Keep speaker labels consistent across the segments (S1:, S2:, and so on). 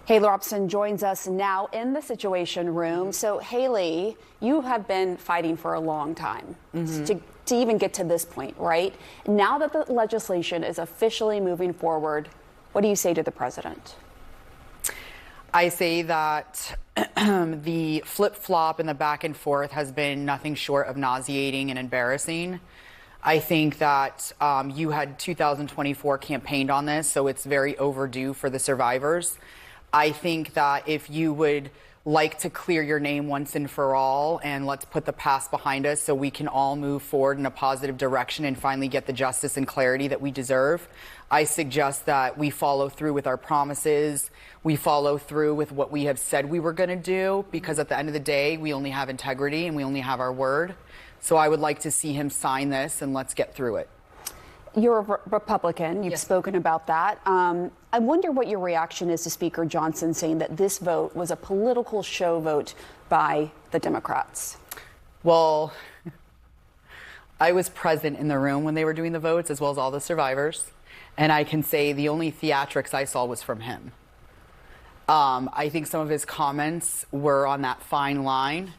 S1: Haley Robson joins us now in the Situation Room. So, Haley, you have been fighting for a long time to even get to this point, right? Now that the legislation is officially moving forward, what do you say to the president?
S2: I say that the flip-flop and the back and forth has been nothing short of nauseating and embarrassing. I think that you had 2024 campaigned on this, so it's very overdue for the survivors. I think that if you would like to clear your name once and for all, and let's put the past behind us so we can all move forward in a positive direction and finally get the justice and clarity that we deserve, I suggest that we follow through with our promises. We follow through with what we have said we were going to do, because at the end of the day, we only have integrity and we only have our word. So I would like to see him sign this, and let's get through it.
S1: You're a Republican. You've spoken about that. I wonder what your reaction is to Speaker Johnson saying that this vote was a political show vote by the Democrats.
S2: Well, I was present in the room when they were doing the votes, as well as all the survivors. And I can say the only theatrics I saw was from him. I think some of his comments were on that fine line.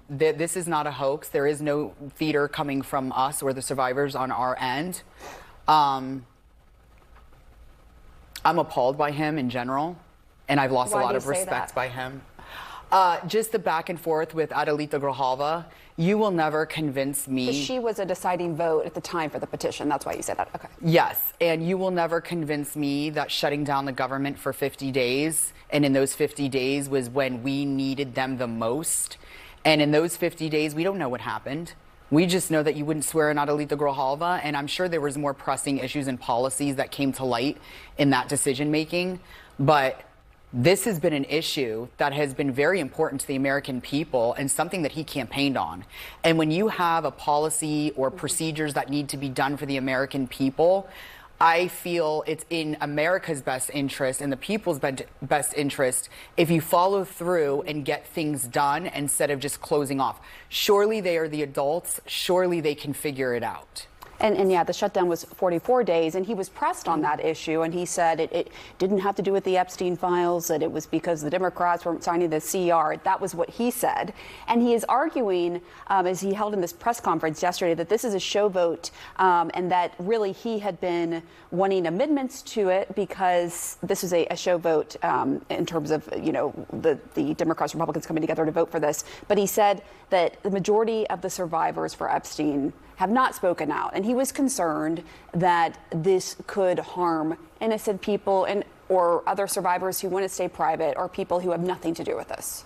S2: This is not a hoax. There is no theater coming from us or the survivors on our end. I'm appalled by him in general, and I've lost a lot of respect by him. Just the back and forth with Adelita Grijalva. You will never convince me.
S1: She was a deciding vote at the time for the petition. That's why you said that. Okay.
S2: Yes, and you will never convince me that shutting down the government for 50 days, and in those 50 days was when we needed them the most. And in those 50 days, we don't know what happened. We just know that you wouldn't swear in Adelita Grijalva, and I'm sure there was more pressing issues and policies that came to light in that decision making. But this has been an issue that has been very important to the American people and something that he campaigned on. And when you have a policy or procedures that need to be done for the American people, I feel it's in America's best interest and the people's best interest if you follow through and get things done instead of just closing off. Surely they are the adults. Surely they can figure it out.
S1: And yeah, the shutdown was 44 days, and he was pressed on that issue, and he said it didn't have to do with the Epstein files, that it was because the Democrats weren't signing the CR. That was what he said. And he is arguing, as he held in this press conference yesterday, that this is a show vote, and that really he had been wanting amendments to it because this is a show vote in terms of, you know, the Democrats, Republicans coming together to vote for this. But he said that the majority of the survivors for Epstein have not spoken out. And he was concerned that this could harm innocent people or other survivors who want to stay private, or people who have nothing to do with this.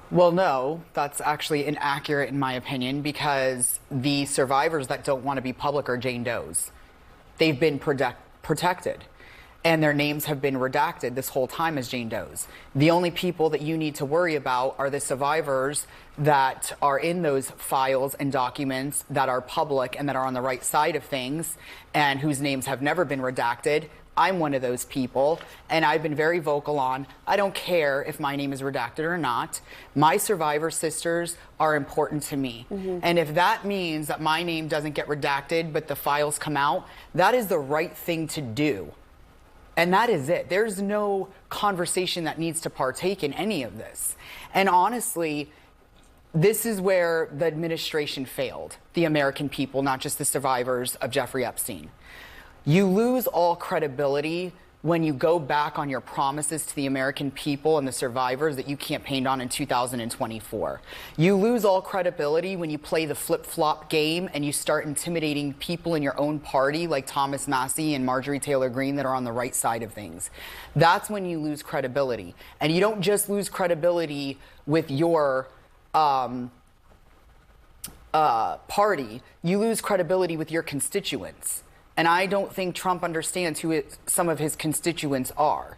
S2: Well, no, that's actually inaccurate in my opinion, because the survivors that don't want to be public are Jane Does. They've been protected, and their names have been redacted this whole time as Jane Does. The only people that you need to worry about are the survivors that are in those files and documents that are public and that are on the right side of things and whose names have never been redacted. I'm one of those people, and I've been very vocal on, I don't care if my name is redacted or not. My survivor sisters are important to me. And if that means that my name doesn't get redacted but the files come out, that is the right thing to do. And that is it. There's no conversation that needs to partake in any of this. And honestly, this is where the administration failed the American people, not just the survivors of Jeffrey Epstein. You lose all credibility when you go back on your promises to the American people and the survivors that you campaigned on in 2024. You lose all credibility when you play the flip-flop game and you start intimidating people in your own party like Thomas Massie and Marjorie Taylor Greene that are on the right side of things. That's when you lose credibility. And you don't just lose credibility with your party, you lose credibility with your constituents. And I don't think Trump understands who some of his constituents are.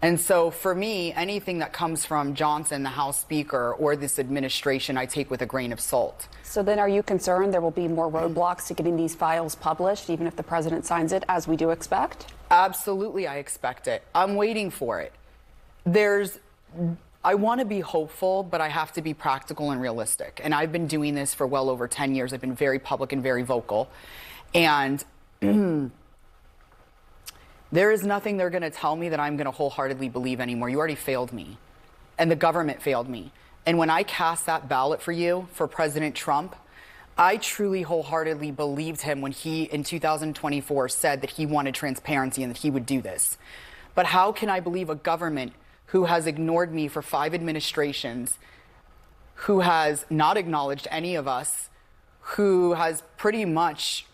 S2: And so for me, anything that comes from Johnson, the House Speaker, or this administration, I take with a grain of salt.
S1: So then are you concerned there will be more roadblocks to getting these files published, even if the president signs it, as we do expect?
S2: Absolutely, I expect it. I'm waiting for it. I want to be hopeful, but I have to be practical and realistic. And I've been doing this for well over 10 years. I've been very public and very vocal. And There is nothing they're going to tell me that I'm going to wholeheartedly believe anymore. You already failed me, and the government failed me. And when I cast that ballot for you, for President Trump, I truly wholeheartedly believed him when he, in 2024, said that he wanted transparency and that he would do this. But how can I believe a government who has ignored me for 5 administrations, who has not acknowledged any of us, who has pretty much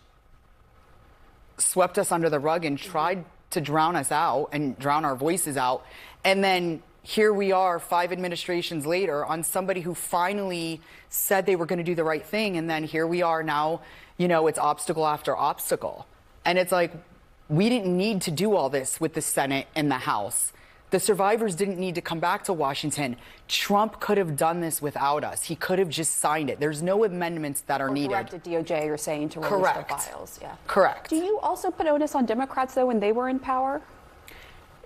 S2: swept us under the rug and tried to drown us out and drown our voices out, and then here we are 5 administrations later on somebody who finally said they were going to do the right thing, and then here we are now, you know, it's obstacle after obstacle. And it's like, we didn't need to do all this with the Senate and the House. The survivors didn't need to come back to Washington. Trump could have done this without us. He could have just signed it. There's no amendments that are needed.
S1: Directed DOJ, you're saying, to release
S2: Correct.
S1: the files. Yeah.
S2: Correct.
S1: Do you also put onus on Democrats, though, when they were in power?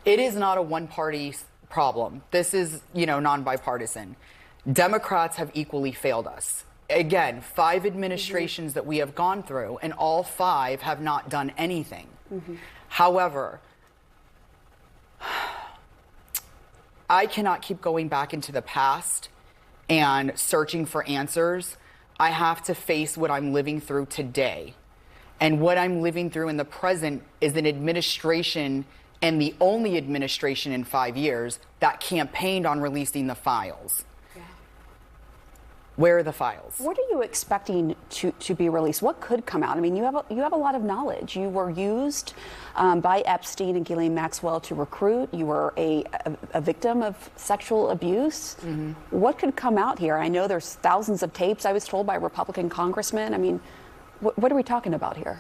S2: It is not a one-party problem. This is, you know, non-bipartisan. Democrats have equally failed us. Again, 5 administrations that we have gone through, and all 5 have not done anything. However, I cannot keep going back into the past and searching for answers. I have to face what I'm living through today. And what I'm living through in the present is an administration, and the only administration in 5 years, that campaigned on releasing the files. Yeah. Where are the files? What
S1: are you expecting to be released? What could come out? I mean, you have a lot of knowledge. You were used by Epstein and Ghislaine Maxwell to recruit. You were a victim of sexual abuse. What could come out here? I know there's thousands of tapes, I was told, by Republican congressmen. I mean, what are we talking about here?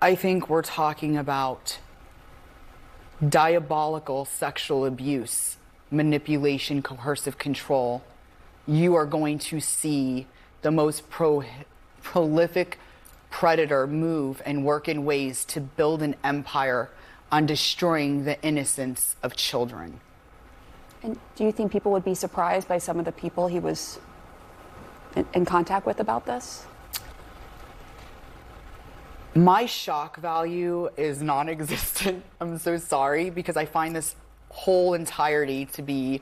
S2: I think we're talking about diabolical sexual abuse, manipulation, coercive control. You are going to see the most prolific predator move and work in ways to build an empire on destroying the innocence of children.
S1: And do you think people would be surprised by some of the people he was in contact with about this?
S2: My shock value is non-existent. I'm so sorry, because I find this whole entirety to be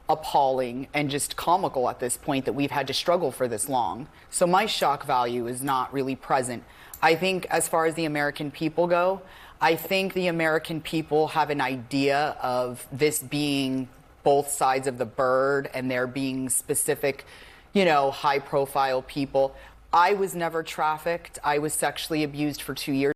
S2: appalling and just comical at this point that we've had to struggle for this long. So my shock value is not really present. I think as far as the American people go, I think the American people have an idea of this being both sides of the bird and there being specific, you know, high profile people. I was never trafficked. I was sexually abused for 2 years.